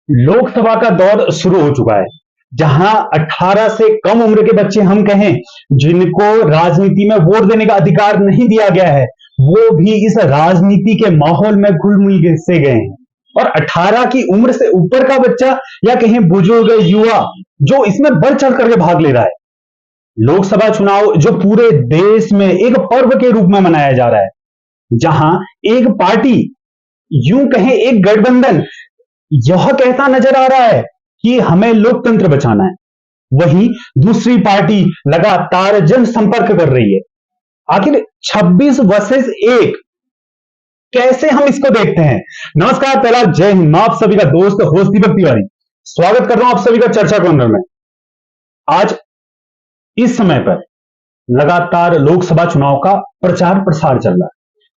लोकसभा का दौर शुरू हो चुका है, जहां 18 से कम उम्र के बच्चे हम कहें, जिनको राजनीति में वोट देने का अधिकार नहीं दिया गया है, वो भी इस राजनीति के माहौल में घुल मिल से गए हैं। और 18 की उम्र से ऊपर का बच्चा या कहें बुजुर्ग युवा जो इसमें बढ़ चढ़ करके भाग ले रहा है। लोकसभा चुनाव जो पूरे देश में एक पर्व के रूप में मनाया जा रहा है, जहां एक पार्टी, यूं कहें एक गठबंधन, यह कहता नजर आ रहा है कि हमें लोकतंत्र बचाना है, वहीं दूसरी पार्टी लगातार जनसंपर्क कर रही है। आखिर 26 वर्सेस 1 कैसे हम इसको देखते हैं? नमस्कार, पहला जय हिंद। मैं आप सभी का दोस्त होस्ट दीपक तिवारी स्वागत कर रहा हूं आप सभी का चर्चा कॉर्नर में। आज इस समय पर लगातार लोकसभा चुनाव का प्रचार प्रसार चल रहा है,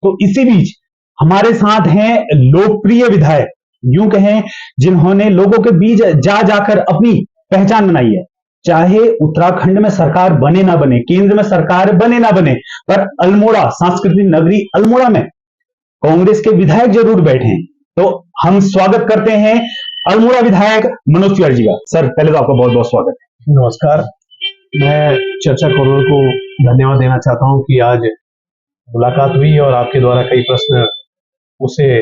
तो इसी बीच हमारे साथ हैं लोकप्रिय विधायक, यूं कहें जिन्होंने लोगों के बीच जा जाकर अपनी पहचान बनाई है। चाहे उत्तराखंड में सरकार बने ना बने, केंद्र में सरकार बने ना बने, पर अल्मोड़ा, सांस्कृतिक नगरी अल्मोड़ा में कांग्रेस के विधायक जरूर बैठे हैं। तो हम स्वागत करते हैं अल्मोड़ा विधायक मनोज तिवारी जी का। सर, पहले तो आपका बहुत बहुत स्वागत है। नमस्कार। मैं चर्चा कॉर्नर को धन्यवाद देना चाहता हूं कि आज मुलाकात हुई और आपके द्वारा कई प्रश्न मुझसे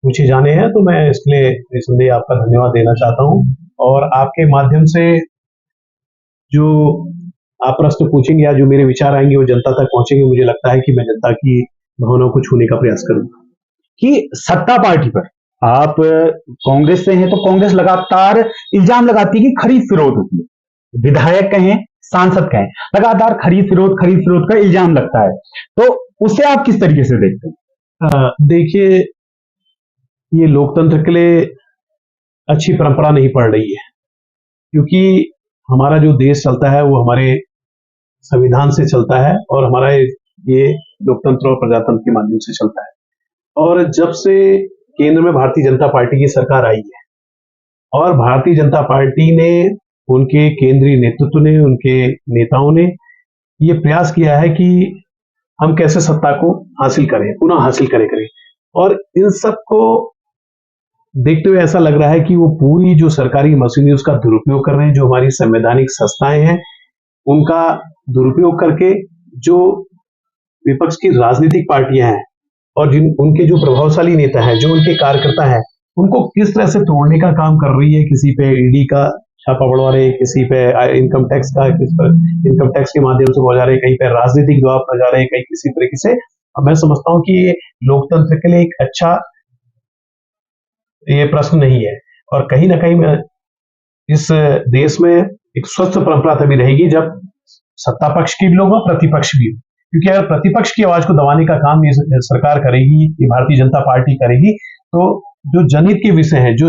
पूछे जाने हैं, तो मैं इसके लिए निसंदेह आपका धन्यवाद देना चाहता हूं। और आपके माध्यम से जो आप प्रश्न पूछेंगे या जो मेरे विचार आएंगे वो जनता तक पहुंचेंगे। मुझे लगता है कि मैं जनता की भावनाओं को छूने का प्रयास करूंगा। कि सत्ता पार्टी पर आप कांग्रेस से हैं, तो कांग्रेस लगातार इल्जाम लगाती है कि खरीद फिरोद होती है। विधायक कहें, सांसद कहें, लगातार खरीद फिरोद का इल्जाम लगता है, तो उसे आप किस तरीके से देखते हैं? देखिए, ये लोकतंत्र के लिए अच्छी परंपरा नहीं पड़ रही है, क्योंकि हमारा जो देश चलता है वो हमारे संविधान से चलता है और हमारा ये लोकतंत्र और प्रजातंत्र के माध्यम से चलता है। और जब से केंद्र में भारतीय जनता पार्टी की सरकार आई है और भारतीय जनता पार्टी ने, उनके केंद्रीय नेतृत्व ने, उनके नेताओं ने ये प्रयास किया है कि हम कैसे सत्ता को हासिल करें, पुनः हासिल करें। और इन सब को देखते हुए ऐसा लग रहा है कि वो पूरी जो सरकारी मशीनरी उसका दुरुपयोग कर रहे हैं। जो हमारी संवैधानिक संस्थाएं हैं उनका दुरुपयोग करके जो विपक्ष की राजनीतिक पार्टियां हैं और जिन उनके जो प्रभावशाली नेता हैं, जो उनके कार्यकर्ता हैं, उनको किस तरह से तोड़ने का काम कर रही है। किसी पे ईडी का छापा बढ़वा रहे, किसी पे इनकम टैक्स का, किस पर इनकम टैक्स के माध्यम से बढ़ा रहे, कहीं पे राजनीतिक दबाव बजा रहे, कहीं किसी तरीके से। अब मैं समझता हूं कि ये लोकतंत्र के लिए एक अच्छा ये प्रश्न नहीं है। और कहीं ना कहीं इस देश में एक स्वस्थ परंपरा तभी रहेगी जब सत्ता पक्ष की भी लोग हो, प्रतिपक्ष भी हो। क्योंकि अगर प्रतिपक्ष की आवाज को दबाने का काम ये सरकार करेगी, ये भारतीय जनता पार्टी करेगी, तो जो जनहित के विषय हैं, जो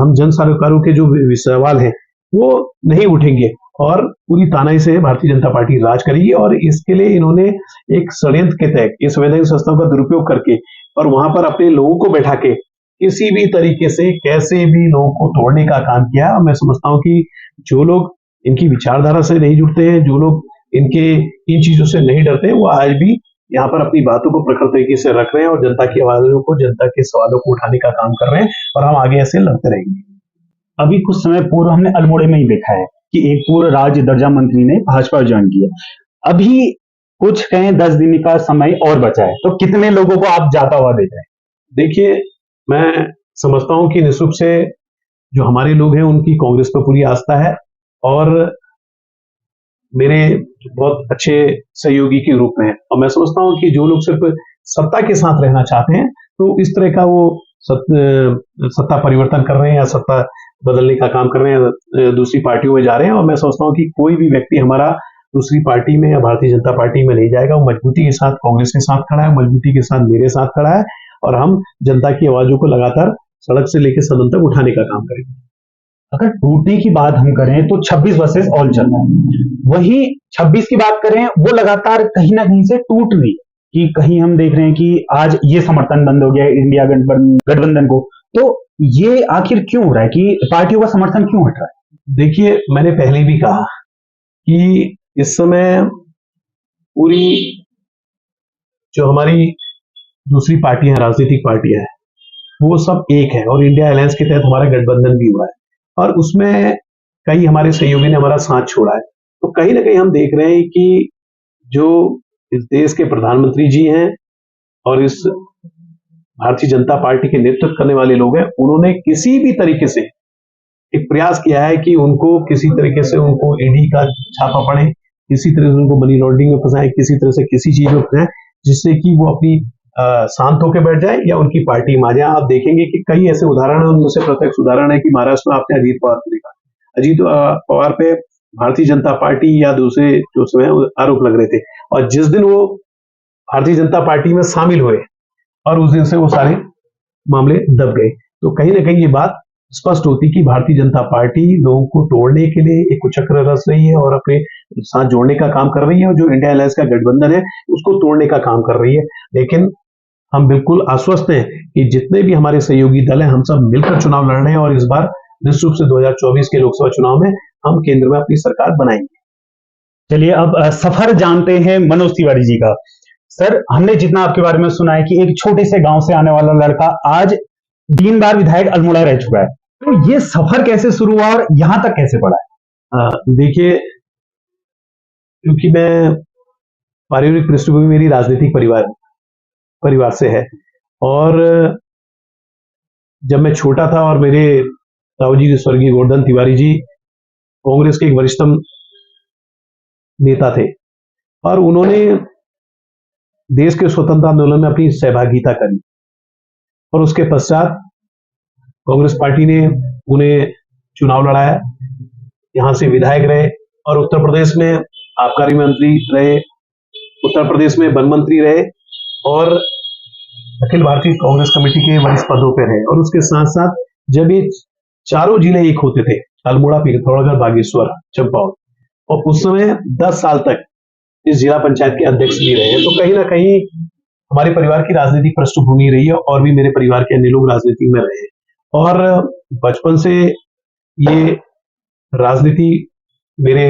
हम जन सरोकारों के जो सवाल हैं, वो नहीं उठेंगे और पूरी तानाई से भारतीय जनता पार्टी राज करेगी। और इसके लिए इन्होंने एक षड्यंत्र के तहत ये संवैधानिक संस्थाओं का दुरुपयोग करके और वहां पर अपने लोगों को बैठा के किसी भी तरीके से कैसे भी लोगों को तोड़ने का काम किया। और मैं समझता हूं कि जो लोग इनकी विचारधारा से नहीं जुड़ते हैं, जो लोग इनके इन चीजों से नहीं डरते हैं, वो आज भी यहाँ पर अपनी बातों को प्रखर तरीके से रख रहे हैं और जनता की आवाजों को, जनता के सवालों को उठाने का काम कर रहे हैं। और हम आगे ऐसे लड़ते रहेंगे। अभी कुछ समय पूर्व हमने अल्मोड़े में ही देखा है कि एक पूर्व राज्य दर्जा मंत्री ने भाजपा ज्वाइन किया। अभी कुछ कहें 10 दिन का समय और बचा है, तो कितने लोगों को आप जाता हुआ देख रहे हैं? देखिए, मैं समझता हूं कि निःशुल्क से जो हमारे लोग हैं उनकी कांग्रेस पर पूरी आस्था है और मेरे बहुत अच्छे सहयोगी के रूप में है। और मैं समझता हूं कि जो लोग सिर्फ सत्ता के साथ रहना चाहते हैं, तो इस तरह का वो सत्ता परिवर्तन कर रहे हैं या सत्ता बदलने का काम कर रहे हैं, दूसरी पार्टियों में जा रहे हैं। और मैं समझता हूं कि कोई भी व्यक्ति हमारा दूसरी पार्टी में या भारतीय जनता पार्टी में नहीं जाएगा। वो मजबूती के साथ कांग्रेस के साथ खड़ा है, मजबूती के साथ मेरे साथ खड़ा है और हम जनता की आवाजों को लगातार सड़क से लेकर सदन तक उठाने का काम करेंगे। अगर टूटने की बात हम करें तो 26 वर्सेस ऑल चल रहा है, वहीं 26 की बात करें वो लगातार कहीं ना कहीं से टूट रही है। कि कहीं हम देख रहे हैं कि आज ये समर्थन बंद हो गया है इंडिया गठबंधन को, तो ये आखिर क्यों हो रहा है कि पार्टियों का समर्थन क्यों हट रहा है? देखिए, मैंने पहले भी कहा कि इस समय पूरी जो हमारी दूसरी पार्टियां, राजनीतिक पार्टियां हैं, वो सब एक है और इंडिया अलायंस के तहत हमारा गठबंधन भी हुआ है और उसमें कई हमारे सहयोगी ने हमारा साथ छोड़ा है। तो कहीं ना कहीं हम देख रहे हैं कि जो इस देश के प्रधानमंत्री जी हैं और इस भारतीय जनता पार्टी के नेतृत्व करने वाले लोग हैं, उन्होंने किसी भी तरीके से एक प्रयास किया है कि उनको किसी तरीके से उनको ईडी का छापा पड़े, किसी तरह से उनको मनी लॉन्ड्रिंग में फंसाए, किसी तरह से किसी चीज में फंसाए जिससे कि वो अपनी शांत होकर बैठ जाए या उनकी पार्टी में आ जाए। आप देखेंगे कि कई ऐसे उदाहरण है, उनमें से प्रत्यक्ष उदाहरण है कि महाराष्ट्र में आपने अजीत पवार को देखा। अजीत पवार पे भारतीय जनता पार्टी या दूसरे जो समय आरोप लग रहे थे और जिस दिन वो भारतीय जनता पार्टी में शामिल हुए और उस दिन से वो सारे मामले दब गए। तो कहीं ना कहीं ये बात स्पष्ट होती कि भारतीय जनता पार्टी लोगों को तोड़ने के लिए एक कुचक्र रच रही है और अपने साथ जोड़ने का काम कर रही है और जो इंडिया अलायंस का गठबंधन है उसको तोड़ने का काम कर रही है। लेकिन हम बिल्कुल आश्वस्त हैं कि जितने भी हमारे सहयोगी दल हैं हम सब मिलकर चुनाव लड़ रहे हैं और इस बार निश्चित रूप से 2024 के लोकसभा चुनाव में हम केंद्र में अपनी सरकार बनाएंगे। चलिए अब सफर जानते हैं मनोज तिवारी जी का। सर, हमने जितना आपके बारे में सुना है कि एक छोटे से गांव से आने वाला लड़का आज 3 बार विधायक अल्मोड़ा रह चुका है, तो ये सफर कैसे शुरू हुआ और यहां तक कैसे पड़ा है? देखिए, क्योंकि मैं पारिवारिक पृष्ठभूमि मेरी राजनीतिक परिवार से है और जब मैं छोटा था और मेरे ताऊ जी स्वर्गीय गोवर्धन तिवारी जी कांग्रेस के एक वरिष्ठतम नेता थे और उन्होंने देश के स्वतंत्रता आंदोलन में अपनी सहभागिता करी और उसके पश्चात कांग्रेस पार्टी ने उन्हें चुनाव लड़ाया, यहाँ से विधायक रहे और उत्तर प्रदेश में आबकारी मंत्री रहे, उत्तर प्रदेश में वन मंत्री रहे और अखिल भारतीय कांग्रेस कमेटी के वरिष्ठ पदों पर रहे। और उसके साथ साथ जब ये चारों जिले एक होते थे, अल्मोड़ा, पिथौरागढ़, बागेश्वर, चंपावत, और उस समय 10 साल तक इस जिला पंचायत के अध्यक्ष भी रहे हैं। तो कहीं ना कहीं हमारे परिवार की राजनीतिक पृष्ठभूमि रही है और भी मेरे परिवार के अन्य लोग राजनीति में रहे और बचपन से ये राजनीति मेरे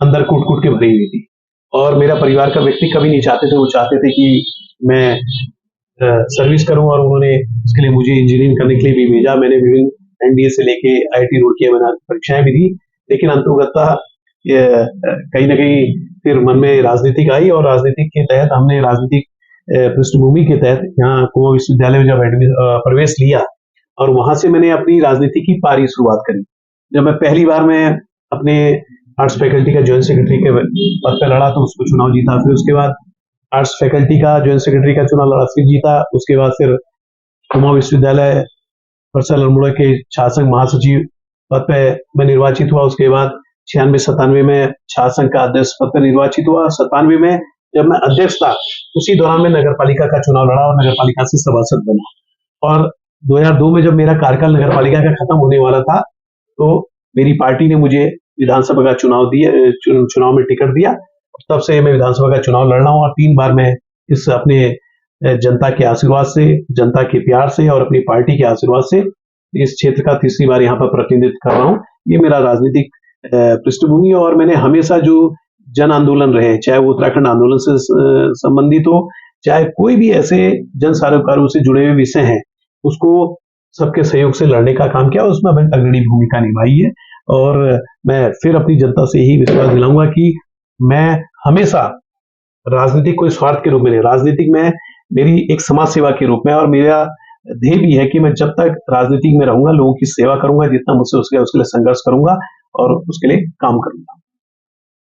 अंदर कूट कूट के भरी हुई थी और मेरा परिवार का व्यक्ति कभी नहीं चाहते थे, वो चाहते थे कि मैं सर्विस करूं और उन्होंने इसके लिए मुझे इंजीनियरिंग करने के लिए भी भेजा। मैंने विभिन्न एनडीए से लेके आईआईटी रुड़की में परीक्षाएं भी दी, लेकिन अंततः कहीं ना कहीं फिर मन में राजनीतिक आई और राजनीतिक के तहत हमने राजनीतिक पृष्ठभूमि के तहत यहाँ कुमाऊं विश्वविद्यालय में जब प्रवेश लिया और वहां से मैंने अपनी राजनीति की पारी शुरुआत करी। जब मैं पहली बार मैं अपने आर्ट्स फैकल्टी का ज्वाइंट सेक्रेटरी के पद पर लड़ा तो उसको चुनाव जीता, फिर उसके बाद आर्ट्स फैकल्टी का ज्वाइंट सेक्रेटरी का चुनाव लड़ा, फिर जीता, उसके बाद फिर कुमाऊं विश्वविद्यालय परिसर अल्मोड़ा के छात्र संघ महासचिव पद पे मैं निर्वाचित हुआ। उसके बाद 96-97 में छात्र संघ का अध्यक्ष पद पर निर्वाचित हुआ। 97 में जब मैं अध्यक्ष था उसी दौरान मैं नगर पालिका का चुनाव लड़ा और नगर पालिका से सभासद बना और 2002 में जब मेरा कार्यकाल नगर पालिका का खत्म होने वाला था तो मेरी पार्टी ने मुझे विधानसभा का चुनाव में टिकट दिया। तब से मैं विधानसभा का चुनाव लड़ रहा हूँ और 3 बार मैं इस अपने जनता के आशीर्वाद से, जनता के प्यार से और अपनी पार्टी के आशीर्वाद से इस क्षेत्र का तीसरी बार यहाँ पर प्रतिनिधित्व कर रहा हूँ। ये मेरा राजनीतिक पृष्ठभूमि और मैंने हमेशा जो जन आंदोलन रहे, चाहे वो उत्तराखंड आंदोलन से संबंधित हो, चाहे कोई भी ऐसे जन सरोकारों से जुड़े हुए विषय हैं, उसको सबके सहयोग से लड़ने का काम किया, उसमें मैंने अग्रणी भूमिका निभाई है। और मैं फिर अपनी जनता से यही विश्वास दिलाऊंगा कि मैं हमेशा राजनीतिक कोई स्वार्थ के रूप में नहीं, राजनीतिक में मेरी एक समाज सेवा के रूप में और मेरा ध्येय भी है कि मैं जब तक राजनीति में रहूंगा लोगों की सेवा करूंगा, जितना मुझसे उसके लिए संघर्ष करूंगा और उसके लिए काम करूंगा।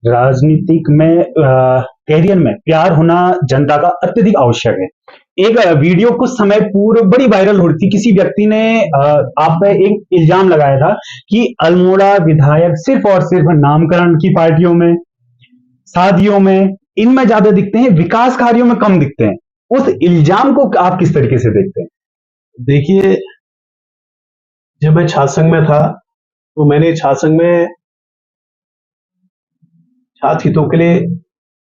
राजनीतिक में कैरियर में प्यार होना जनता का अत्यधिक आवश्यक है। एक वीडियो कुछ समय पूर्व बड़ी वायरल हो रही थी, किसी व्यक्ति ने आप पे एक इल्जाम लगाया था कि अल्मोड़ा विधायक सिर्फ और सिर्फ नामकरण की पार्टियों में, शादियों में, इनमें ज्यादा दिखते हैं, विकास कार्यों में कम दिखते हैं। उस इल्जाम को आप किस तरीके से देखते हैं? देखिए, जब मैं छात्र संघ में था तो मैंने छात्र संघ में छात्र हितों के लिए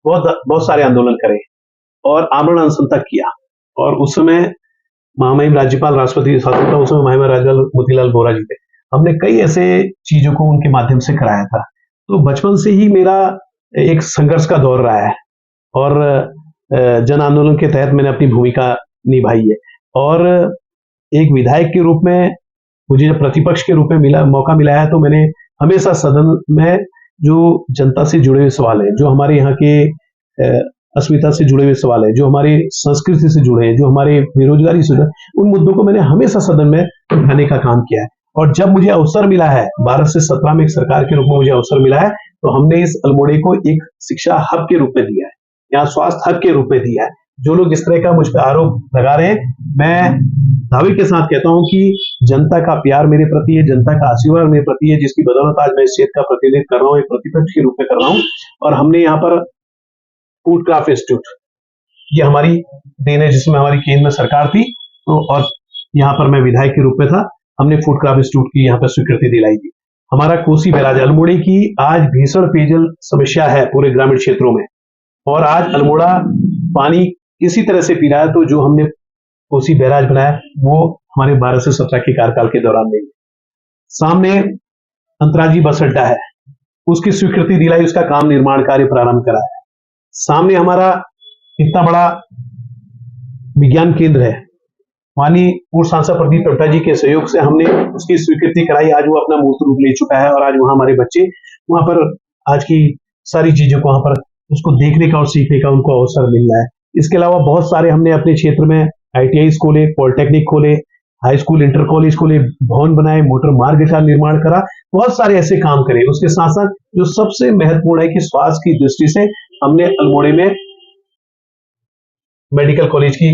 बहुत सारे आंदोलन करे और आमरण अनशन तक किया और उस समय महामहिम राज्यपाल राष्ट्रपति शासन था, उस समय महामहिम राज्यपाल मोतीलाल वोरा जी थे। हमने कई ऐसे चीजों को उनके माध्यम से कराया था। तो बचपन से ही मेरा एक संघर्ष का दौर रहा है और जन आंदोलन के तहत मैंने अपनी भूमिका निभाई है और एक विधायक के रूप में मुझे जब प्रतिपक्ष के रूप में मौका मिला है, तो मैंने हमेशा सदन में जो जनता से जुड़े हुए सवाल है, जो हमारे यहाँ के अस्मिता से जुड़े हुए सवाल है, जो हमारी संस्कृति से जुड़े हैं, जो हमारे बेरोजगारी से जुड़े, उन मुद्दों को मैंने हमेशा सदन में उठाने का काम किया है। और जब मुझे अवसर मिला है 12 से 17 में एक सरकार के रूप में मुझे अवसर मिला है, तो हमने इस अल्मोड़े को एक शिक्षा हब के रूप में दिया है, यहाँ स्वास्थ्य हब के रूप में दिया है। जो लोग इस तरह का मुझ पर आरोप लगा रहे हैं, मैं दावे के साथ कहता हूं कि जनता का प्यार मेरे प्रति है, जनता का आशीर्वाद मेरे प्रति है, जिसकी बदौलत आज मैं इस क्षेत्र का प्रतिनिधित्व कर रहा हूँ, एक प्रतिपक्ष के रूप में कर रहा हूँ। और हमने यहाँ पर फूड क्राफ्ट इंस्टीट्यूट, ये हमारी देन है, जिसमें हमारी केंद्र में सरकार थी, तो और यहाँ पर मैं विधायक के रूप में था, हमने फूड क्राफ्ट इंस्टीट्यूट की यहाँ पर स्वीकृति दिलाई थी। हमारा कोसी बैराज, अल्मोड़े की आज भीषण पेयजल समस्या है पूरे ग्रामीण क्षेत्रों में, और आज अल्मोड़ा पानी इसी तरह से पी रहा है। तो जो हमने कोसी बैराज बनाया वो हमारे 12 से 17 के कार्यकाल के दौरान में। सामने अंतर्राज्यीय बस अड्डा है, उसकी स्वीकृति दिलाई, उसका काम निर्माण कार्य प्रारंभ कराया। सामने हमारा इतना बड़ा विज्ञान केंद्र है, माननीय पूर्व सांसद प्रदीप टोटा जी के सहयोग से हमने उसकी स्वीकृति कराई। आज वो अपना मूर्त रूप ले चुका है, और आज वहां हमारे बच्चे वहां पर आज की सारी चीजों को वहां पर उसको देखने का और सीखने का उनको अवसर मिल रहा है। इसके अलावा बहुत सारे हमने अपने क्षेत्र में ITI खोले, पॉलिटेक्निक खोले, हाई स्कूल, इंटर कॉलेज खोले, भवन बनाए, मोटर मार्ग का निर्माण करा, बहुत सारे ऐसे काम करे। उसके साथ साथ जो सबसे महत्वपूर्ण है कि स्वास्थ्य की दृष्टि से हमने अल्मोड़े में मेडिकल कॉलेज की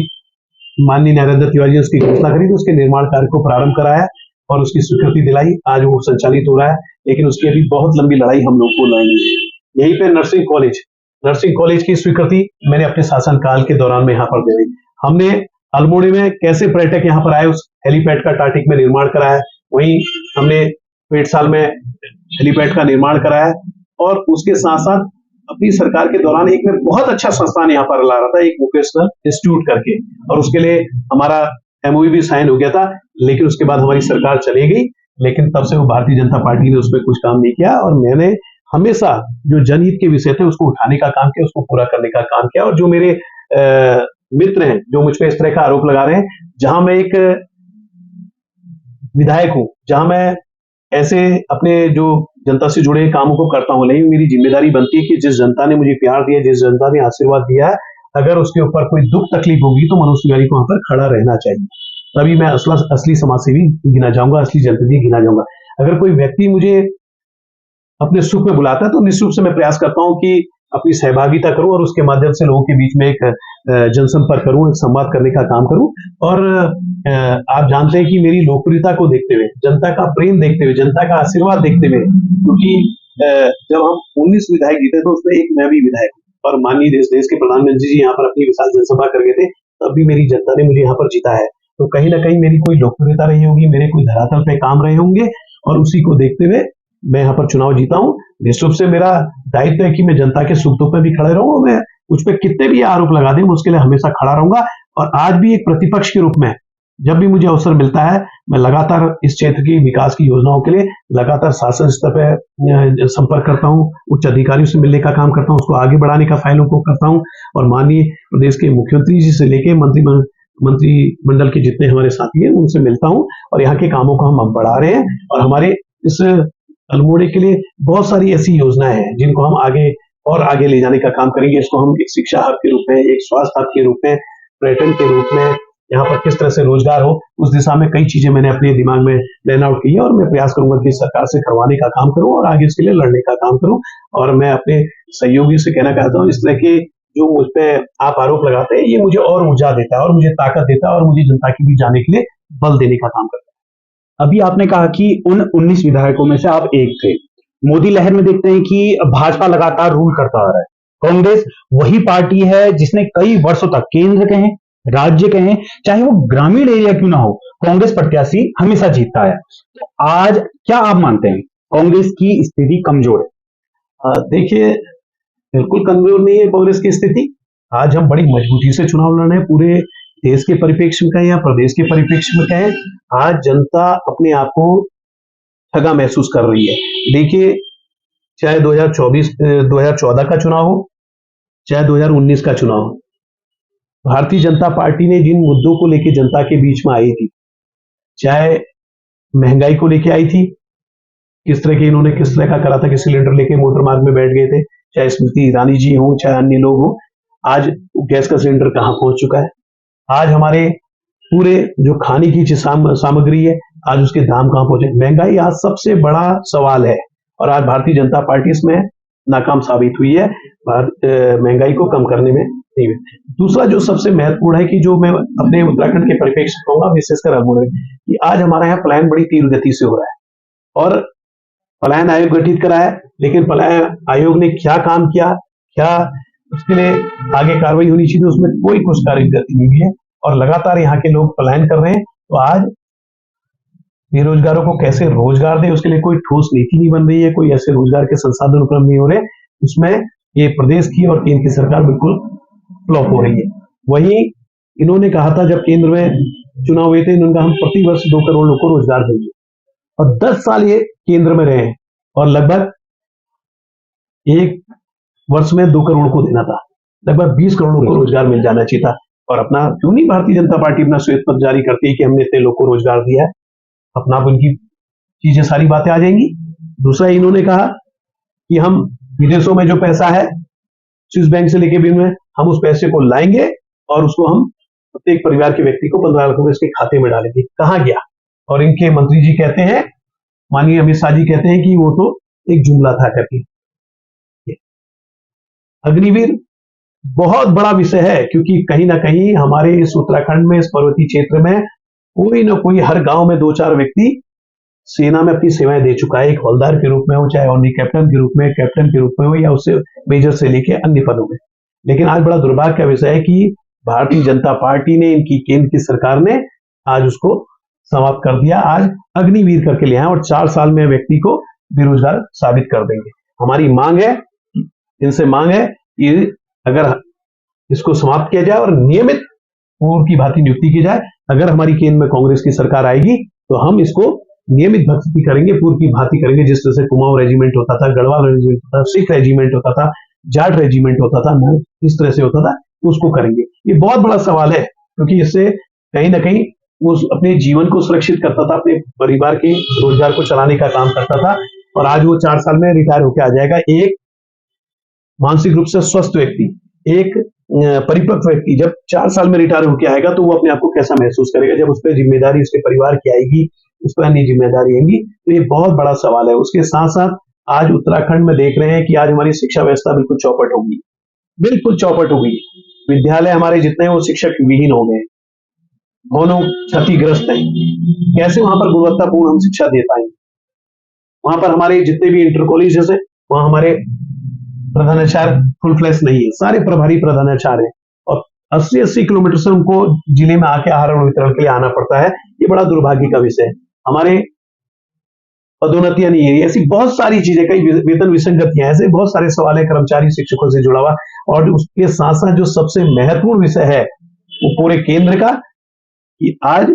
माननीय नरेंद्र तिवारी जी उसकी घोषणा करी, तो उसके निर्माण कार्य को प्रारंभ कराया और उसकी स्वीकृति दिलाई। आज वो संचालित हो रहा है, लेकिन उसकी अभी बहुत लंबी लड़ाई हम लोग को लड़नी है। यहीं पे नर्सिंग कॉलेज की स्वीकृति मैंने अपने शासनकाल के दौरान में यहाँ पर दे दी। हमने अल्मोड़े में कैसे पर्यटक यहाँ पर आए, उस हेलीपैड का टाटिक में निर्माण कराया। वहीं हमने पेटसाल में हेलीपैड का निर्माण कराया, और उसके साथ साथ अपनी सरकार के दौरान एक में बहुत अच्छा संस्थान यहाँ पर ला रहा था, एक वोकेशनल इंस्टीट्यूट करके, और उसके लिए हमारा MOU भी साइन हो गया था। लेकिन उसके बाद हमारी सरकार चली गई, लेकिन तब से वो भारतीय जनता पार्टी ने उस पर कुछ काम नहीं किया, और मैंने हमेशा जो जनहित के विषय थे उसको उठाने का काम किया, उसको पूरा करने का काम किया। और जो मेरे मित्र हैं जो मुझ पर इस तरह का आरोप लगा रहे हैं, जहां मैं एक विधायक हूं, जहां मैं ऐसे अपने जो जनता से जुड़े कामों को करता हूं, लेकिन मेरी जिम्मेदारी बनती है कि जिस जनता ने मुझे प्यार दिया, जिस जनता ने आशीर्वाद दिया है, अगर उसके ऊपर कोई दुख तकलीफ होगी तो मनुष्य तिवारी को वहां पर खड़ा रहना चाहिए। तभी मैं असली समाजसेवी गिना जाऊंगा, असली जनप्रतिनिधि गिना जाऊंगा। अगर कोई व्यक्ति मुझे अपने सुख में बुलाता है तो निश्चित रूप से मैं प्रयास करता हूं कि अपनी सहभागिता करूं, और उसके माध्यम से लोगों के बीच में एक जनसंपर्क करूं, एक संवाद करने का काम करूं। और आप जानते हैं कि मेरी लोकप्रियता को देखते हुए, जनता का प्रेम देखते हुए, जनता का आशीर्वाद देखते हुए, क्योंकि जब हम 19 विधायक जीते तो उसमें एक मैं भी विधायक, और माननीय देश के प्रधानमंत्री जी यहाँ पर अपनी विशाल जनसभा कर गए थे, तब भी मेरी जनता ने मुझे यहाँ पर जीता है। तो कहीं ना कहीं मेरी कोई लोकप्रियता रही होगी, मेरे कोई धरातल पे काम रहे होंगे, और उसी को देखते हुए मैं यहाँ पर चुनाव जीता हूँ। निश्चित रूप से मेरा दायित्व है कि मैं जनता के सुख दुख में भी खड़े रहूं, मैं उस पर कितने भी आरोप लगा दें, मैं उसके लिए हमेशा खड़ा रहूंगा। और आज भी एक प्रतिपक्ष के रूप में जब भी मुझे अवसर मिलता है, मैं लगातार इस क्षेत्र की विकास की योजनाओं के लिए लगातार शासन स्तर पर संपर्क करता हूँ, उच्च अधिकारियों से मिलने का काम करता हूँ, उसको आगे बढ़ाने का फाइलों को करता हूँ, और माननीय प्रदेश के मुख्यमंत्री जी से लेके मंत्रिमंडल के जितने हमारे साथी हैं उनसे मिलता हूँ, और यहाँ के कामों को हम बढ़ा रहे हैं। और हमारे इस अल्मोड़े के लिए बहुत सारी ऐसी योजनाएं हैं जिनको हम आगे ले जाने का काम करेंगे। इसको हम एक शिक्षा हब के रूप में, एक स्वास्थ्य हब के रूप में, पर्यटन के रूप में, यहाँ पर किस तरह से रोजगार हो, उस दिशा में कई चीजें मैंने अपने दिमाग में प्लान आउट की है, और मैं प्रयास करूंगा कि सरकार से करवाने का काम करूं और आगे इसके लिए लड़ने का काम करूं। और मैं अपने सहयोगी से कहना चाहता हूं, इस तरह के जो मुझ पर आप आरोप लगाते हैं, ये मुझे और ऊर्जा देता है, और मुझे ताकत देता है, और मुझे जनता की भी जाने के लिए बल देने का काम करता है। अभी आपने कहा कि उन 19 विधायकों में से आप एक थे। मोदी लहर में देखते हैं कि भाजपा लगातार रूल करता आ रहा है। कांग्रेस वही पार्टी है जिसने कई वर्षों तक केंद्र कहें, राज्य कहें, चाहे वो ग्रामीण एरिया क्यों ना हो, कांग्रेस प्रत्याशी हमेशा जीतता है। तो आज क्या आप मानते हैं कांग्रेस की स्थिति कमजोर है? देखिए, बिल्कुल कमजोर नहीं है कांग्रेस की स्थिति। आज हम बड़ी मजबूती से चुनाव लड़ रहे हैं, पूरे देश के परिप्रेक्ष्य में कहें या प्रदेश के परिप्रेक्ष्य में कहें, आज जनता अपने आप को ठगा महसूस कर रही है। देखिए, चाहे 2014 का चुनाव हो, चाहे 2019 का चुनाव हो, भारतीय जनता पार्टी ने जिन मुद्दों को लेकर जनता के बीच में आई थी, चाहे महंगाई को लेके आई थी, किस तरह का करा था कि सिलेंडर लेके मोटर मार्ग में बैठ गए थे, चाहे स्मृति ईरानी जी हों, चाहे अन्य लोग हों। आज गैस का सिलेंडर कहाँ पहुंच चुका है। आज हमारे पूरे जो खाने की सामग्री है, आज उसके दाम कहाँ पहुंचे। महंगाई आज सबसे बड़ा सवाल है और आज भारतीय जनता पार्टी इसमें नाकाम साबित हुई है महंगाई को कम करने में। नहीं। दूसरा जो सबसे महत्वपूर्ण है कि जो मैं अपने उत्तराखंड के परिप्रेक्ष्य से कहूंगा, विशेषकर अल्मोड़ा में, कि आज हमारे यहाँ पलायन बड़ी तीव्र गति से हो रहा है और पलायन आयोग गठित करा है, लेकिन पलायन आयोग ने क्या काम किया, क्या उसके लिए आगे कार्रवाई होनी चाहिए, उसमें कोई कुछ गति नहीं हुई है और लगातार यहाँ के लोग पलायन कर रहे हैं। तो आज बेरोजगारों को कैसे रोजगार दे, उसके लिए कोई ठोस नीति नहीं बन रही है, कोई ऐसे रोजगार के संसाधन उपलब्ध नहीं हो रहे। उसमें ये प्रदेश की और केंद्र की सरकार बिल्कुल फ्लॉप हो रही है। वहीं इन्होंने कहा था जब केंद्र में चुनाव हुए थे, इन्होंने कहा हम प्रति वर्ष 2 करोड़ लोगों को रोजगार देंगे और 10 साल ये केंद्र में रहे हैं और लगभग एक वर्ष में 2 करोड़ को देना था, लगभग 20 करोड़ लोगों को रोजगार मिल जाना चाहिए था। और अपना क्यों नहीं भारतीय जनता पार्टी अपना श्वेत पत्र जारी करती है कि हमने इतने लोग को रोजगार दिया है, अपना उनकी चीजें सारी बातें आ जाएंगी। दूसरा इन्होंने कहा कि हम विदेशों में जो पैसा है स्विस बैंक से लेके भी में, हम उस पैसे को लाएंगे और उसको हम प्रत्येक परिवार के व्यक्ति को 15 लाख रुपए इसके खाते में डालेंगे। कहां गया। और इनके मंत्री जी कहते हैं, माननीय अमित शाह जी कहते हैं कि वो तो एक जुमला था करके। अग्निवीर बहुत बड़ा विषय है क्योंकि कहीं ना कहीं हमारे इस उत्तराखंड में, इस पर्वतीय क्षेत्र में कोई ना कोई हर गांव में 2-4 व्यक्ति सेना में अपनी सेवाएं दे चुका है, एक हवलदार के रूप में हो, चाहे ऑनरी कैप्टन के रूप में, कैप्टन के रूप में हो, या उससे मेजर से लेके अन्य पदों में। लेकिन आज बड़ा दुर्भाग्य का विषय है कि भारतीय जनता पार्टी ने, इनकी केंद्र की सरकार ने आज उसको समाप्त कर दिया। आज अग्निवीर करके ले आए और 4 साल में व्यक्ति को बेरोजगार साबित कर देंगे। हमारी मांग है, इनसे मांग है कि अगर इसको समाप्त किया जाए और नियमित पूर्व की भांति नियुक्ति की जाए। अगर हमारी केंद्र में कांग्रेस की सरकार आएगी तो हम इसको नियमित भर्ती करेंगे, पूर्व की भांति करेंगे, जिस तरह से कुमाऊं रेजिमेंट होता था, गढ़वाल रेजिमेंट होता था, सिख रेजिमेंट होता था, जाट रेजिमेंट होता था, इस तरह से होता था, उसको करेंगे। ये बहुत बड़ा सवाल है क्योंकि इससे कहीं ना कहीं वो अपने जीवन को सुरक्षित करता था, अपने परिवार के रोजगार को चलाने का काम करता था और आज वो 4 साल में रिटायर होकर आ जाएगा। एक मानसिक रूप से स्वस्थ व्यक्ति, एक परिपक्व व्यक्ति जब 4 साल में रिटायर होकर आएगा तो वो अपने आप को कैसा महसूस करेगा, जब उस पर जिम्मेदारी उसके परिवार की आएगी, उस पर अन्य जिम्मेदारी आएंगी। तो ये बहुत बड़ा सवाल है। उसके साथ साथ आज उत्तराखंड में देख रहे हैं कि आज हमारी शिक्षा व्यवस्था बिल्कुल चौपट हो गई, बिल्कुल चौपट हो गई। विद्यालय हमारे जितने वो शिक्षक विहीन हो गए, भवनों क्षतिग्रस्त हैं। कैसे वहां पर गुणवत्तापूर्ण हम शिक्षा दे पाएंगे। वहां पर हमारे जितने भी इंटर कॉलेजेस है, वहां हमारे प्रधानाचार्य फुल फ्लैश नहीं है, सारे प्रभारी प्रधानाचार्य हैं और 80-80 किलोमीटर से उनको जिले में आके आहार वितरण के लिए आना पड़ता है। ये बड़ा दुर्भाग्य का विषय है। हमारे पदोन्नतियां नहीं है, ऐसी बहुत सारी चीजें, कई वेतन विसंगतियां, ऐसे बहुत सारे सवाल है कर्मचारी शिक्षकों से जुड़ा हुआ। और उसके साथ साथ जो सबसे महत्वपूर्ण विषय है वो पूरे केंद्र का, कि आज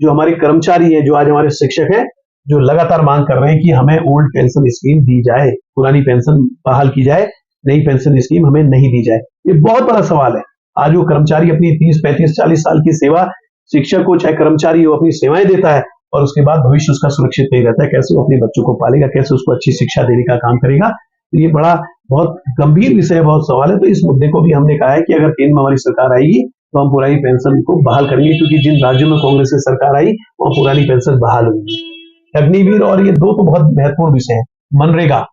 जो हमारे कर्मचारी है, जो आज हमारे शिक्षक है, जो लगातार मांग कर रहे हैं कि हमें ओल्ड पेंशन स्कीम दी जाए, पुरानी पेंशन बहाल की जाए, नई पेंशन स्कीम हमें नहीं दी जाए। ये बहुत बड़ा सवाल है। आज वो कर्मचारी अपनी 30-35-40 साल की सेवा, शिक्षक हो चाहे कर्मचारी हो, अपनी सेवाएं देता है और उसके बाद भविष्य उसका सुरक्षित नहीं रहता है। कैसे वो अपने बच्चों को पालेगा, कैसे उसको अच्छी शिक्षा देने का काम करेगा। तो ये बड़ा बहुत गंभीर विषय है, बहुत सवाल है। तो इस मुद्दे को भी हमने कहा है कि अगर केंद्र में हमारी सरकार आएगी तो हम पुरानी पेंशन को बहाल करेंगे, क्योंकि जिन राज्यों में कांग्रेस की सरकार आई वहां पुरानी पेंशन बहाल हुई। अग्निवीर और ये 2 तो बहुत महत्वपूर्ण विषय है। मनरेगा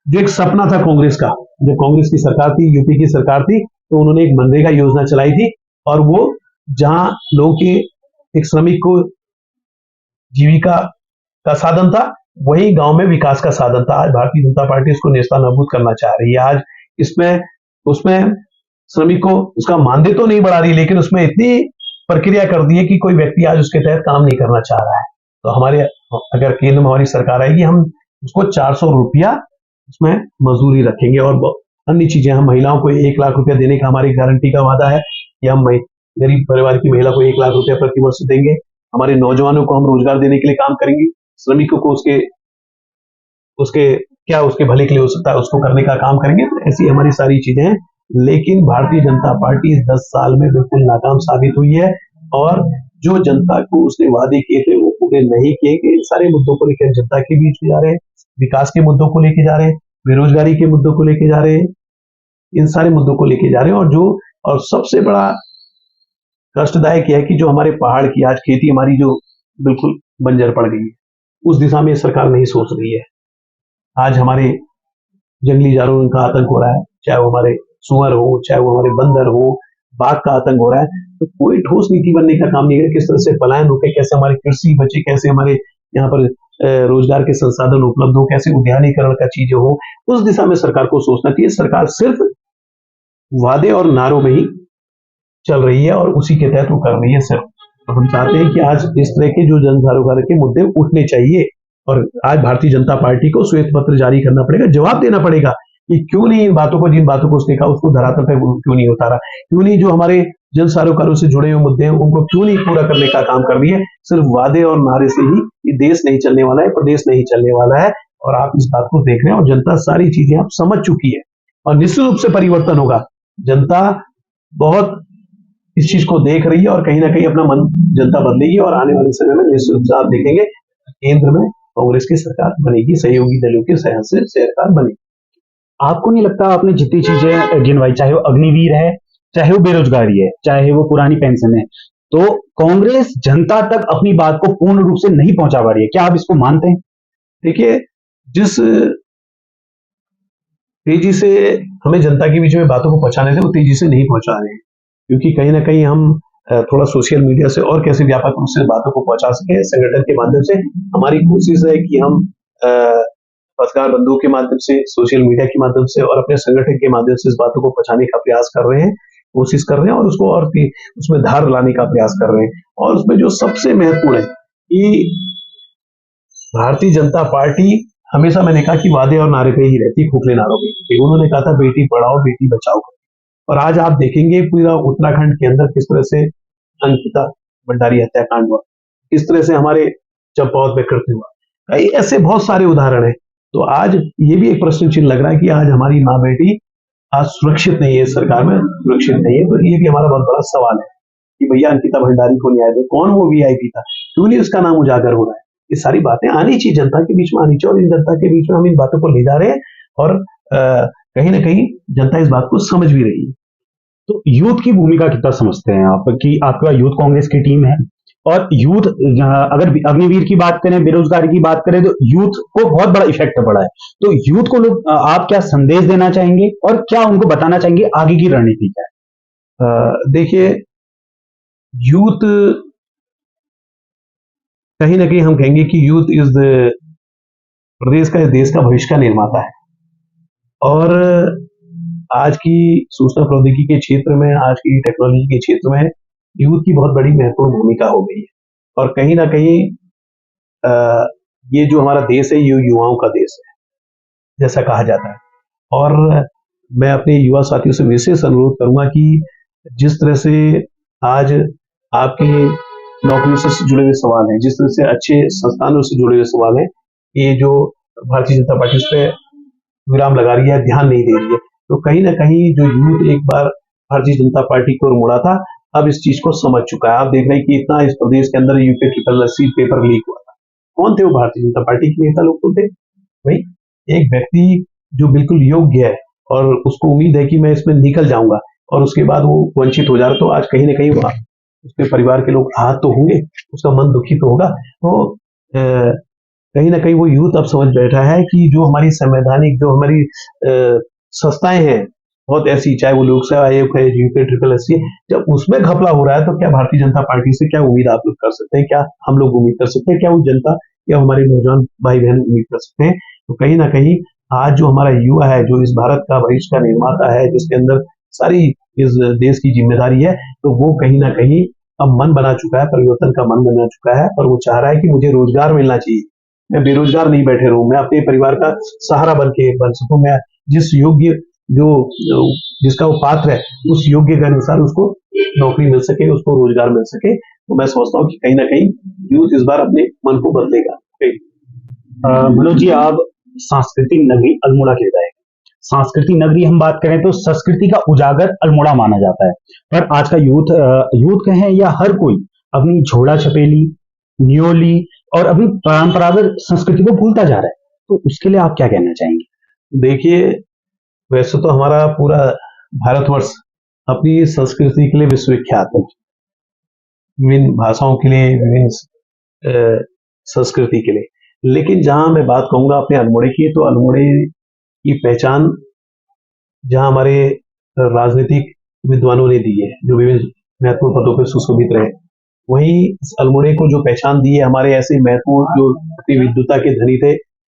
जो एक सपना था कांग्रेस का, जब कांग्रेस की सरकार थी, यूपी की सरकार थी, तो उन्होंने एक मनरेगा योजना चलाई थी और वो जहां लोगों के एक श्रमिक को जीविका का साधन था, वही गांव में विकास का साधन था। आज भारतीय जनता पार्टी इसको नेस्तनाबूद करना चाह रही है। आज इसमें उसमें श्रमिक को उसका मानदेय तो नहीं बढ़ा रही, लेकिन उसमें इतनी प्रक्रिया कर दी है कि कोई व्यक्ति आज उसके तहत काम नहीं करना चाह रहा है। तो हमारे अगर केंद्र में हमारी सरकार आएगी, हम उसको 400 रुपया उसमें मजदूरी रखेंगे और अन्य चीजें, हम महिलाओं को 1 लाख रुपया देने का हमारी गारंटी का वादा है कि हम गरीब परिवार की महिला को 1 लाख रुपया प्रति वर्ष देंगे। हमारे नौजवानों को हम रोजगार देने के लिए काम करेंगे, श्रमिकों को उसके भले के लिए हो सकता है उसको करने का काम करेंगे। तो ऐसी हमारी सारी चीजें हैं। लेकिन भारतीय जनता पार्टी इस 10 साल में बिल्कुल नाकाम साबित हुई है और जो जनता को उसने वादे किए थे वो पूरे नहीं किए गए। सारे मुद्दों को लेकर जनता के बीच में जा रहे हैं, विकास के मुद्दों को लेके जा रहे हैं, बेरोजगारी के मुद्दों को लेके जा रहे हैं, इन सारे मुद्दों को लेके जा रहे हैं। और सबसे बड़ा कष्टदायक यह है कि जो हमारे पहाड़ की आज खेती हमारी जो बिल्कुल बंजर पड़ गई है, उस दिशा में सरकार नहीं सोच रही है। आज हमारे जंगली जानवरों का आतंक हो रहा है, चाहे वो हमारे सुअर हो, चाहे वो हमारे बंदर हो, बाघ का आतंक हो रहा है, तो कोई ठोस नीति बनने का काम नहीं है। किस तरह से पलायन रुके, कैसे हमारी कृषि बचे, कैसे हमारे यहाँ पर रोजगार के संसाधन उपलब्ध हो, कैसे उद्यानीकरण का चीजें हो, उस दिशा में सरकार को सोचना चाहिए। सरकार सिर्फ वादे और नारों में ही चल रही है और उसी के तहत वो कर रही है सिर्फ। तो हम चाहते हैं कि आज इस तरह के जो जन सरोकार के मुद्दे उठने चाहिए और आज भारतीय जनता पार्टी को श्वेत पत्र जारी करना पड़ेगा, जवाब देना पड़ेगा कि क्यों नहीं इन बातों को, जिन बातों को उसने कहा उसको धरातल पे क्यों नहीं उतारा, क्यों नहीं जो हमारे जन सरोकारों से जुड़े हुए मुद्दे हैं उनको क्यों नहीं पूरा करने का काम कर रही है। सिर्फ वादे और नारे से ही ये देश नहीं चलने वाला है, प्रदेश नहीं चलने वाला है। और आप इस बात को देख रहे हैं और जनता सारी चीजें आप समझ चुकी है और निश्चित रूप से परिवर्तन होगा। जनता बहुत इस चीज को देख रही है और कहीं ना कहीं अपना मन जनता बदलेगी और आने वाले समय में निश्चित रूप से आप देखेंगे केंद्र में कांग्रेस की सरकार बनेगी, सहयोगी दलों की सहयोग से सरकार बनेगी। आपको नहीं लगता आपने जितनी चीजें गिनवाई, चाहे वो अग्निवीर है, चाहे वो बेरोजगारी है, चाहे वो पुरानी पेंशन है, तो कांग्रेस जनता तक अपनी बात को पूर्ण रूप से नहीं पहुंचा पा रही है, क्या आप इसको मानते हैं? देखिए, जिस तेजी से हमें जनता के बीच में बातों को पहुंचाने थे वो तेजी से नहीं पहुंचा रहे हैं, क्योंकि कहीं ना कहीं हम थोड़ा सोशल मीडिया से और कैसे व्यापक रूप से बातों को पहुंचा सके संगठन के माध्यम से। हमारी कोशिश है कि हम पत्रकार बंधुओं के माध्यम से, सोशल मीडिया के माध्यम से और अपने संगठन के माध्यम से इस बातों को पहुंचाने का प्रयास कर रहे हैं, कोशिश कर रहे हैं और उसको और उसमें धार लाने का प्रयास कर रहे हैं। और उसमें जो सबसे महत्वपूर्ण है कि भारतीय जनता पार्टी हमेशा, मैंने कहा कि वादे और नारे पे ही रहती, खोखले नारों पे। उन्होंने कहा था बेटी पढ़ाओ बेटी बचाओ, और आज आप देखेंगे पूरा उत्तराखंड के अंदर किस तरह से अंकिता भंडारी हत्याकांड हुआ, किस तरह से हमारे चंपावत में कृत्य हुआ, कई ऐसे बहुत सारे उदाहरण हैं। तो आज ये भी एक प्रश्न चिन्ह लग रहा है कि आज हमारी माँ बेटी आज सुरक्षित नहीं है, सरकार में सुरक्षित नहीं है। तो ये भी हमारा बहुत बड़ा सवाल है कि भैया अंकिता भंडारी को न्याय दो, कौन वो वीआईपी था, क्यों नहीं उसका नाम उजागर हो रहा है। ये सारी बातें आनी चाहिए, जनता के बीच में आनी चाहिए, और इन जनता के बीच में हम इन बातों को ले जा रहे हैं और कहीं ना कहीं जनता इस बात को समझ भी रही है। तो यूथ की भूमिका कितना समझते हैं आप कि आपका यूथ कांग्रेस की टीम है, और यूथ अगर अग्निवीर की बात करें, बेरोजगारी की बात करें, तो यूथ को बहुत बड़ा इफेक्ट पड़ा है। तो यूथ को लोग आप क्या संदेश देना चाहेंगे और क्या उनको बताना चाहेंगे आगे की रणनीति क्या है? देखिए, यूथ कहीं ना कहीं हम कहेंगे कि यूथ इज द प्रदेश का, देश का भविष्य का निर्माता है। और आज की सूचना प्रौद्योगिकी के क्षेत्र में, आज की टेक्नोलॉजी के क्षेत्र में यूथ की बहुत बड़ी महत्वपूर्ण भूमिका हो गई है। और कहीं ना कहीं ये जो हमारा देश है ये युवाओं का देश है जैसा कहा जाता है। और मैं अपने युवा साथियों से विशेष अनुरोध करूंगा कि जिस तरह से आज आपकी नौकरियों से जुड़े हुए सवाल हैं, जिस तरह से अच्छे संस्थानों से जुड़े हुए सवाल हैं, ये जो भारतीय जनता पार्टी उस पर विराम लगा रही है, ध्यान नहीं दे रही है। तो कहीं ना कहीं जो यूथ एक बार भारतीय जनता पार्टी की ओर मुड़ा था, अब इस चीज को समझ चुका है। आप देख रहे हैं कि इतना इस प्रदेश के अंदर यूपी 888 पेपर लीक हुआ था, कौन थे वो? भारतीय जनता पार्टी के नेता लोग तो थे भाई। एक व्यक्ति जो बिल्कुल योग्य है और उसको उम्मीद है कि मैं इसमें निकल जाऊंगा, और उसके बाद वो वंचित हो जा रहा, तो आज कहीं ना कहीं उसके परिवार के लोग आहत तो होंगे, उसका मन दुखी तो होगा। तो कहीं ना कहीं वो यूथ अब समझ बैठा है कि जो हमारी संवैधानिक, जो हमारी संस्थाएं हैं बहुत ऐसी, चाहे वो लोक सेवा आयोग है, यूपी 888, जब उसमें घपला हो रहा है तो क्या भारतीय जनता पार्टी से क्या उम्मीद आप लोग कर सकते हैं? क्या हम लोग उम्मीद कर सकते हैं? क्या वो जनता या हमारे नौजवान भाई बहन उम्मीद कर सकते हैं? तो कहीं ना कहीं आज जो हमारा युवा है, जो इस भारत का भविष्य का निर्माता है, जिसके अंदर सारी इस देश की जिम्मेदारी है, तो वो कहीं ना कहीं अब मन बना चुका है, परिवर्तन का मन बना चुका है। और वो चाह रहा है कि मुझे रोजगार मिलना चाहिए, मैं बेरोजगार नहीं बैठे रहूं, मैं अपने परिवार का सहारा बन सकूं, मैं जिस योग्य जिसका वो पात्र है उस योग्य के अनुसार उसको नौकरी मिल सके, उसको रोजगार मिल सके। तो मैं समझता हूँ कि कहीं ना कहीं यूथ इस बार अपने मन को बदलेगा। मनोज जी, आप सांस्कृतिक नगरी अल्मोड़ा के गए। सांस्कृतिक नगरी हम बात करें तो संस्कृति का उजागर अल्मोड़ा माना जाता है, पर आज का यूथ कहें या हर कोई अपनी झोला छपेली, न्योली और अपनी परंपरागत संस्कृति को भूलता जा रहा है। तो उसके लिए आप क्या कहना चाहेंगे? देखिए, वैसे तो हमारा पूरा भारतवर्ष अपनी संस्कृति के लिए विश्वविख्यात है, विभिन्न भाषाओं के लिए, विभिन्न संस्कृति के लिए। लेकिन जहां मैं बात कहूंगा अपने अल्मोड़े की, तो अल्मोड़े की पहचान जहां हमारे राजनीतिक विद्वानों ने दी है, जो विभिन्न महत्वपूर्ण पदों पर सुशोभित रहे, वहीं इस अल्मोड़े को जो पहचान दी है हमारे ऐसे महत्वपूर्ण जो अपनी विद्वता के धनी थे,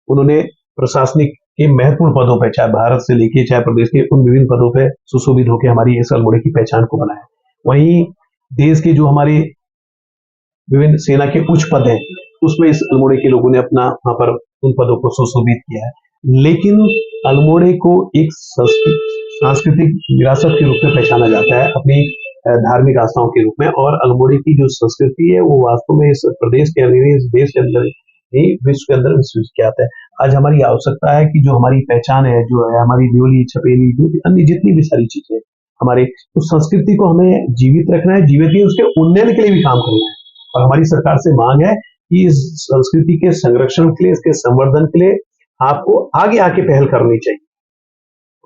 उन्होंने प्रशासनिक के महत्वपूर्ण पदों पर, चाहे भारत से लेके चाहे प्रदेश के, उन विभिन्न पदों पर सुशोभित होकर हमारी इस अल्मोड़े की पहचान को बनाया। वहीं देश के जो हमारे विभिन्न सेना के उच्च पद हैं, उसमें इस अल्मोड़े के लोगों ने अपना वहां पर उन पदों को सुशोभित किया है। लेकिन अल्मोड़े को एक सांस्कृतिक विरासत के रूप में पहचाना जाता है, अपनी धार्मिक आस्थाओं के रूप में। और अल्मोड़े की जो संस्कृति है वो वास्तव में इस प्रदेश के अंदर, इस देश के अंदर नहीं, विश्व के अंदर विश्वविख्यात है। आज हमारी आवश्यकता है कि जो हमारी पहचान है, जो है हमारी न्योली छपेली, जो भी अन्य जितनी भी सारी चीजें हमारे, उस संस्कृति को हमें जीवित रखना है, जीवित ही उसके उन्नयन के लिए भी काम करना है। और हमारी सरकार से मांग है कि इस संस्कृति के संरक्षण के लिए, इसके संवर्धन के लिए आपको आगे आके पहल करनी चाहिए।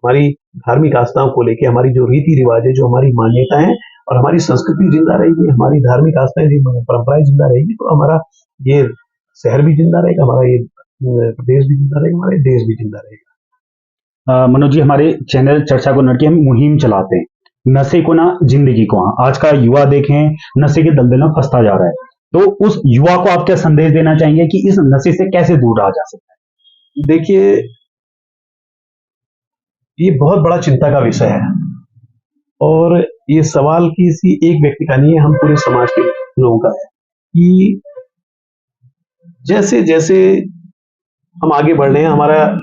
हमारी धार्मिक आस्थाओं को लेकर, हमारी जो रीति रिवाज है, जो हमारी मान्यता है, और हमारी संस्कृति जिंदा रहेगी, हमारी धार्मिक आस्थाएं, परंपराएं जिंदा रहेगी, तो हमारा ये शहर भी जिंदा रहेगा, हमारा ये प्रदेश भी जिंदा रहेगा, हमारे देश भी जिंदा रहेगा। मनोज जी, हमारे चैनल चर्चा को की हम मुहिम चलाते हैं, नशे को ना जिंदगी को। आज का युवा देखें नशे के दलदल में फंसता जा रहा है, तो उस युवा को आप क्या संदेश देना चाहेंगे कि इस नशे से कैसे दूर रहा जा सकता है? देखिए, ये बहुत बड़ा चिंता का विषय है, और ये सवाल किसी एक व्यक्ति का नहीं है, हम पूरे समाज के लोगों का है कि जैसे जैसे हम आगे बढ़ रहे हैं, हमारा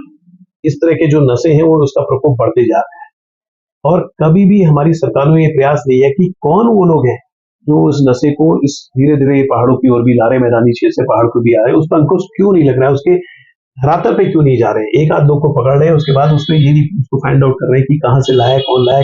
इस तरह के जो नशे हैं वो उसका प्रकोप बढ़ते जा रहा है। और कभी भी हमारी सरकार ने ये प्रयास नहीं है कि कौन वो लोग हैं जो इस नशे को इस धीरे धीरे पहाड़ों की ओर भी ला रहे, मैदानी क्षेत्र से पहाड़ को भी आ रहे हैं, उस पर अंकुश क्यों नहीं लग रहा है, उसके धरातल पे क्यों नहीं जा रहे। एक आध लोग को पकड़ रहे हैं, उसके बाद उसमें ये नहीं उसको फाइंड आउट कर रहे हैं कि कहाँ से लाया,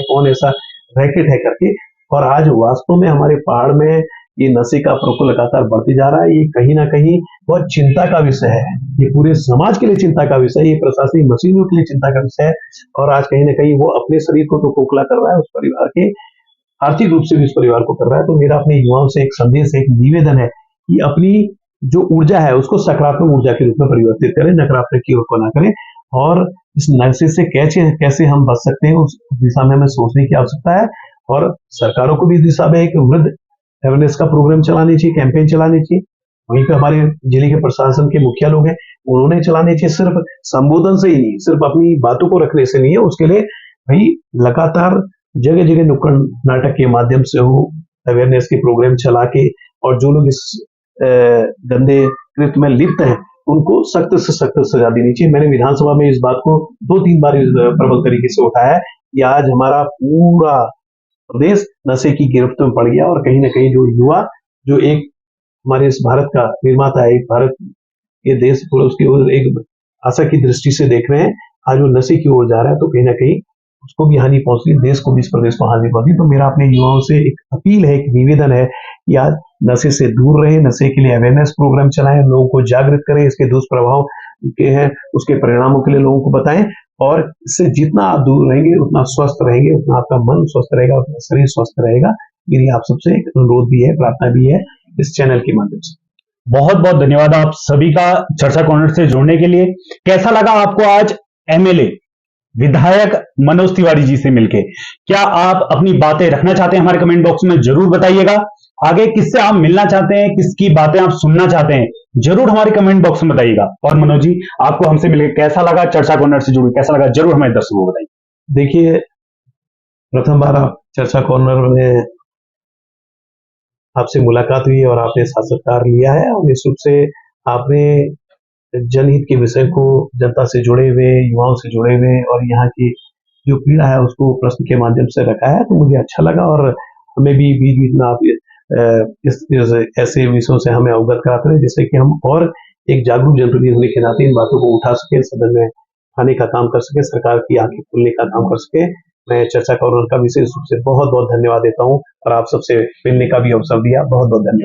कौन ऐसा रैकेट है करके। और आज वास्तव में हमारे पहाड़ में ये नशे का प्रकोप लगातार बढ़ते जा रहा है। ये कहीं ना कहीं बहुत चिंता का विषय है, ये पूरे समाज के लिए चिंता का विषय है, ये प्रशासनिक मशीनों के लिए चिंता का विषय है। और आज कहीं ना कहीं वो अपने शरीर को तो खोखला कर रहा है, उस परिवार के आर्थिक रूप से भी उस परिवार को कर रहा है। तो मेरा अपने युवाओं से एक संदेश, एक निवेदन है कि अपनी जो ऊर्जा है उसको सकारात्मक ऊर्जा के रूप में परिवर्तित करें, नकारात्मक की ओर को ना करें। और इस नशे से कैसे हम बच सकते हैं, उस दिशा में हमें सोचने की आवश्यकता है। और सरकारों को भी इस दिशा में एक वृद्ध अवेयरनेस का प्रोग्राम चलानी चाहिए, कैंपेन चलानी चाहिए। वहीं पे हमारे जिले के प्रशासन के मुखिया लोग हैं, उन्होंने चलाने चाहिए। सिर्फ संबोधन से ही नहीं, सिर्फ अपनी बातों को रखने से नहीं है, उसके लिए भाई लगातार जगह जगह नुक्कड़ नाटक के माध्यम से हो, अवेयरनेस के प्रोग्राम चला के, और जो लोग इस गंदे कृत्य में लिप्त हैं उनको सख्त से सख्त सजा देनी चाहिए। मैंने विधानसभा में इस बात को 2-3 बार प्रबल तरीके से उठाया है कि आज हमारा पूरा प्रदेश नशे की गिरफ्त में पड़ गया, और कहीं ना कहीं जो युवा, जो एक हमारे इस भारत का निर्माता है, भारत ये देश पूरा उसकी ओर एक आशा की दृष्टि से देख रहे हैं, आज वो नशे की ओर जा रहा है, तो कहीं ना कहीं उसको भी हानि पहुंच रही, देश को भी, इस प्रदेश को हानि पहुंच रही। तो मेरा अपने युवाओं से एक अपील है, एक निवेदन है कि आज नशे से दूर रहे, नशे के लिए अवेयरनेस प्रोग्राम चलाएं, लोगों को जागृत करें, इसके दुष्प्रभाव के हैं उसके परिणामों के लिए लोगों को बताएं। और इससे जितना आप दूर रहेंगे उतना स्वस्थ रहेंगे, उतना आपका मन स्वस्थ रहेगा, उतना शरीर स्वस्थ रहेगा। मेरी आप सबसे एक अनुरोध भी है, प्रार्थना भी है इस चैनल के माध्यम से। बहुत बहुत धन्यवाद आप सभी का चर्चा कॉर्नर से जुड़ने के लिए। कैसा लगा आपको आज एमएलए विधायक मनोज तिवारी जी से मिलके? क्या आप अपनी बातें रखना चाहते हैं? हमारे कमेंट बॉक्स में जरूर बताइएगा। आगे किससे आप मिलना चाहते हैं, किसकी बातें आप सुनना चाहते हैं, जरूर हमारे कमेंट बॉक्स में बताइएगा। और मनोज जी, आपको हमसे मिलकर कैसा लगा? चर्चा कॉर्नर से जुड़े कैसा लगा, जरूर हमें दर्शकों को बताइए। देखिए, प्रथम बार आप चर्चा कॉर्नर में आपसे मुलाकात हुई और आपने साक्षात्कार लिया है, और निश्चित रूप से आपने जनहित के विषय को जनता से जुड़े हुए, युवाओं से जुड़े हुए, और यहाँ की जो पीड़ा है उसको प्रश्न के माध्यम से रखा है, तो मुझे अच्छा लगा। और हमें भी बीच बीच में आप इस ऐसे विषयों से हमें अवगत कराते हैं, जिससे कि हम और एक जागरूक जनप्रतिनिधि होने के नाते इन बातों को उठा सके, सदन में आने का काम कर सके, सरकार की आंखें खोलने का काम कर सके। मैं चर्चा कॉर्नर का विशेष रूप से बहुत बहुत धन्यवाद देता हूँ, और आप सबसे मिलने का भी अवसर दिया। बहुत बहुत धन्यवाद।